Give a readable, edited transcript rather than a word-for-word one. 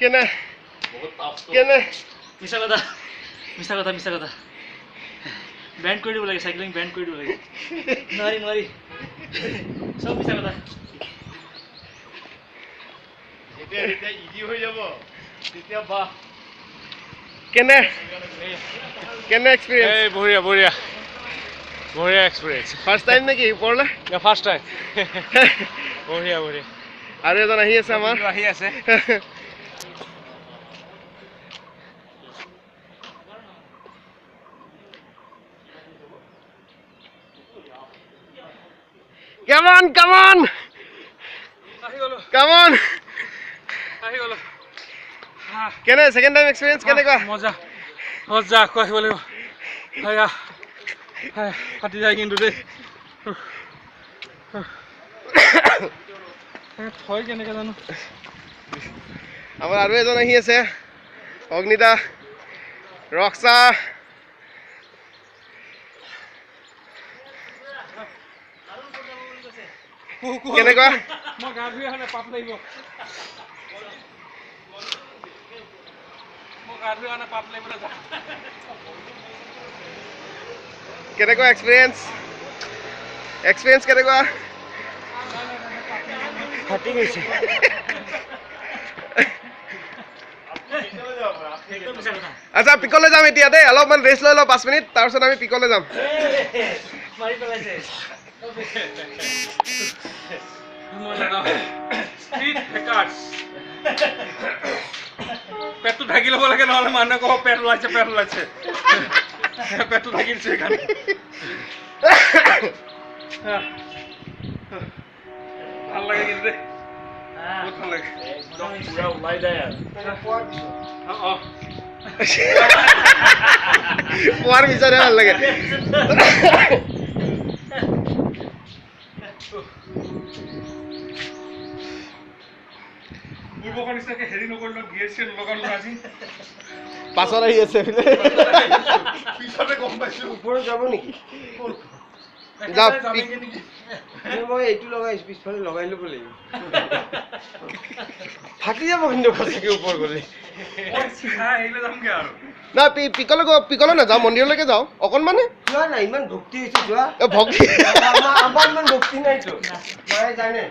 কেনে কেনে মিছা কথা ব্যান্ড কৰি দিব লাগে সাইক্লিং ব্যান্ড কৰি দিব লাগে নোৱাৰি সব মিছা কথা এতিয়া ইজি হৈ যাব তেতিয়া বাহ কেনে এক্সপেৰিয়েন্স এই বঢ়িয়া এক্সপেৰিয়েন্স ফাৰ্স্ট টাইম নাকি পড়লে ফাৰ্স্ট টাইম বঢ়িয়া আৰু এজন আহি আছে আমাৰ আহি আছে Come on! কেনে সেকেন্ড টাইম এক্সপেৰিয়েন্স কেনেকুৱা মজা কই বলে হায়া ফাটি যায় কিন্তু দে থৈ কেনেকে জানো আমাৰ আৰু এজন আহি আছে অগ্নিদা ৰক্সা কেনেকুৱা মই গা ধুই হলে পাপ লাগিব কেনেকুৱা এক্সপেৰিয়েন্স কেনেকুৱা ফাটি গৈছে আচ্ছা পিকলে যাম এতিয়া দেই অলপমান ৰেষ্ট লৈ লওঁ 5 মিনিট তাৰপিছত আমি পিকলে যাম মাৰি পেলাইছে স্ট্রিট হ্যাকার্স পেটটো ঢাকি ল'ব লাগে নহলে মানুহে কব পেট ওলাইছে পেটটো ঢাকিছে এখানে ভাল লাগে কিন্তু বহুত ভাল লাগে একদম পুৰা ওলাই যায় আৰু পোৱাৰ পিছতহে ভাল লাগে হেৰি নকৰিলো গিয়েৰ চেৰ লগালো আজি পাছত আহি আছে পিছতে গম পাইছো ওপৰত যাব নেকি যাও মই এইটো লগাইছো পিছফালে লগাই ল'ব লাগিব ফাটি যাব কিন্তু সঁচাকে ওপৰ গ'লে না পিকলে নাযাওঁ মন্দিৰলৈকে যাওঁ অকণমানে যোৱা নাই ইমান ভক্তি হৈছে যোৱা ভক্তি আমাৰ ইমান ভক্তি নাইতো মায়ে জানে